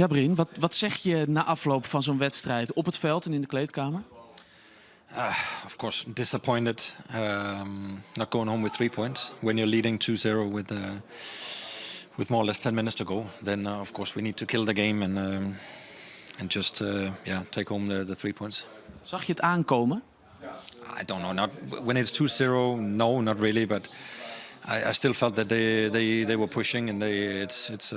Ja, Brian, wat zeg je na afloop van zo'n wedstrijd op het veld en in de kleedkamer? Of course, disappointed. Not going home with 3 points. When you're leading 2-0 with more or less 10 minutes to go, then of course we need to kill the game and just take home the 3 points. Zag je het aankomen? I don't know. Not when it's 2-0. No, not really. But I still felt that they were pushing, and it's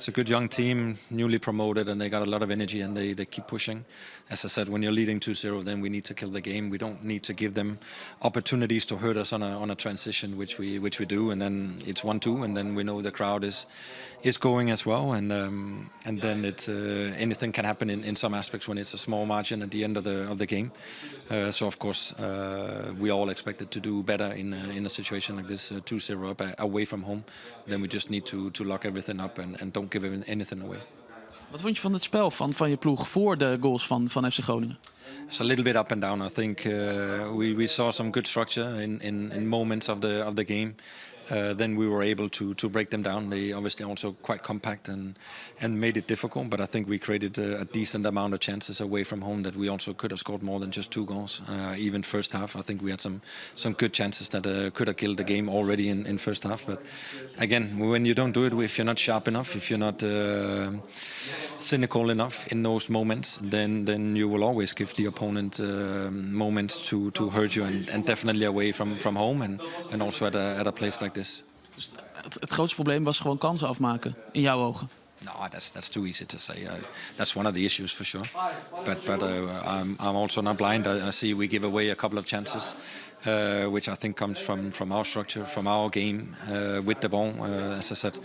a good young team, newly promoted, and they got a lot of energy, and they keep pushing. As I said, when you're leading 2-0, then we need to kill the game. We don't need to give them opportunities to hurt us on a transition, which we do, and then it's 1-2, and then we know the crowd is going as well, and then it's anything can happen in some aspects when it's a small margin at the end of the game. So of course we all expected to do better in a situation like this, 2-0 up away from home. Then we just need to lock everything up and don't give anything away. Wat vond je van het spel van je ploeg voor de goals van FC Groningen? It's a little bit up and down. I think we saw some good structure in moments of the game. Then we were able to break them down. They obviously also quite compact and made it difficult. But I think we created a decent amount of chances away from home that we also could have scored more than just 2 goals. Even first half, I think we had some good chances that could have killed the game already in first half. But again, when you don't do it, if you're not sharp enough, if you're not cynical enough in those moments, then you will always give the opponent moments to hurt you, and definitely away from home and also at a place like this. Dus het grootste probleem was gewoon kansen afmaken, in jouw ogen? No, that's too easy to say. That's one of the issues for sure. But I'm also not blind. I see we give away a couple of chances, which I think comes from our structure, from our game with the ball. As I said,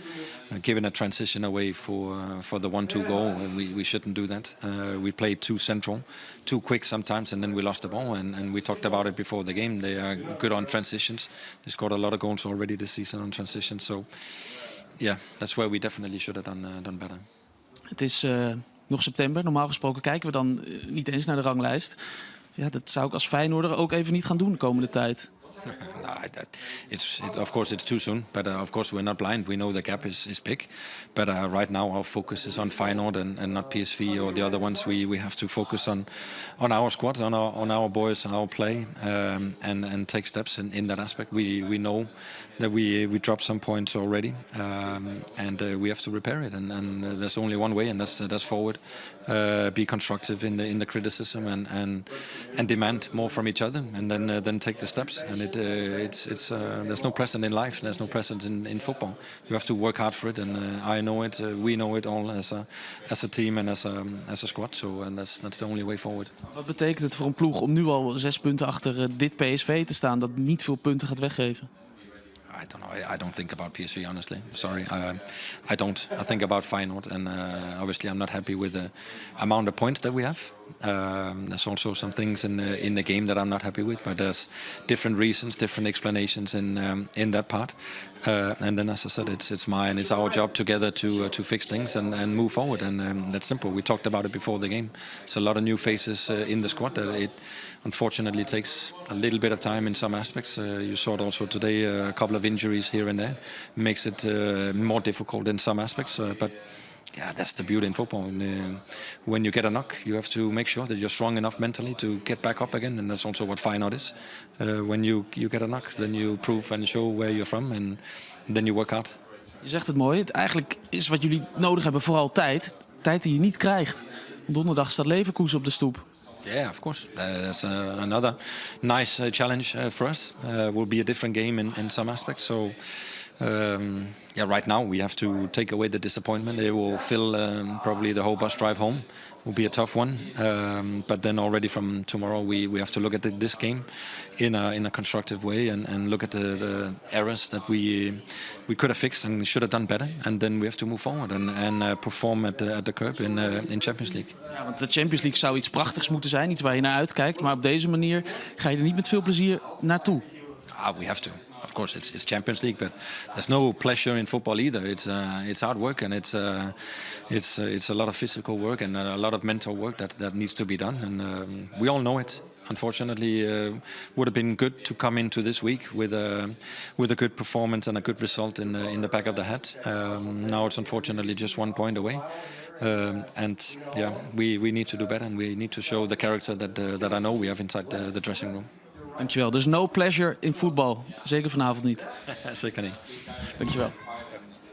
giving a transition away for the 1-2 goal, we shouldn't do that. We played too central, too quick sometimes, and then we lost the ball. And we talked about it before the game. They are good on transitions. They scored a lot of goals already this season on transitions. So yeah, that's where we definitely should have done better. Het is nog september. Normaal gesproken kijken we dan niet eens naar de ranglijst. Ja, dat zou ik als Feyenoorder ook even niet gaan doen de komende tijd. Of course it's too soon, but of course we're not blind. We know the gap is big, but right now our focus is on Feyenoord and not PSV or the other ones. We have to focus on our squad, on our boys, on our play, and take steps in that aspect. We know that we dropped some points already, and we have to repair it. And there's only one way, and that's forward. Be constructive in the criticism and demand more from each other, and then take the steps. And there's no precedent in life. There's no precedent in football. You have to work hard for it, and I know it. We know it all as a team and as a squad. So, and that's the only way forward. Wat betekent het voor een ploeg om nu al 6 punten achter dit PSV te staan, dat niet veel punten gaat weggeven? I don't know. I don't think about PSV, honestly. Sorry, I don't. I think about Feyenoord, and obviously I'm not happy with the amount of points that we have. There's also some things in the game that I'm not happy with, but there's different reasons, different explanations in that part. And then, as I said, it's our job together to fix things and move forward. And that's simple. We talked about it before the game. It's a lot of new faces in the squad. That it unfortunately takes a little bit of time in some aspects. You saw it also today. A couple of injuries here and there makes it more difficult in some aspects. But yeah, that's the beauty in football. When you get a knock, you have to make sure that you're strong enough mentally to get back up again, and that's also what Feyenoord is. When you get a knock, then you prove and show where you're from, and then you work hard. Je zegt het mooi. Eigenlijk is wat jullie nodig hebben vooral tijd. Tijd die je niet krijgt. Donderdag staat Leverkusen op de stoep. Yeah, of course. That's another nice challenge for us. Will be a different game in some aspects. So. Right now we have to take away the disappointment. It will fill probably the whole bus drive home. Will be a tough one. But then already from tomorrow we have to look at this game in a constructive way and look at the errors that we could have fixed and should have done better. And then we have to move forward and perform at the curb in Champions League. Ja, want de Champions League zou iets prachtigs moeten zijn, iets waar je naar uitkijkt. Maar op deze manier ga je er niet met veel plezier naartoe. We have to. Of course, it's Champions League, but there's no pleasure in football either. It's hard work, and it's a lot of physical work and a lot of mental work that needs to be done. And we all know it. unfortunately, would have been good to come into this week with a good performance and a good result in the back of the head. Now it's unfortunately just 1 point away. And yeah, we need to do better, and we need to show the character that I know we have inside the dressing room. Dankjewel. Dus no pleasure in voetbal. Zeker vanavond niet. Zeker niet. Dankjewel.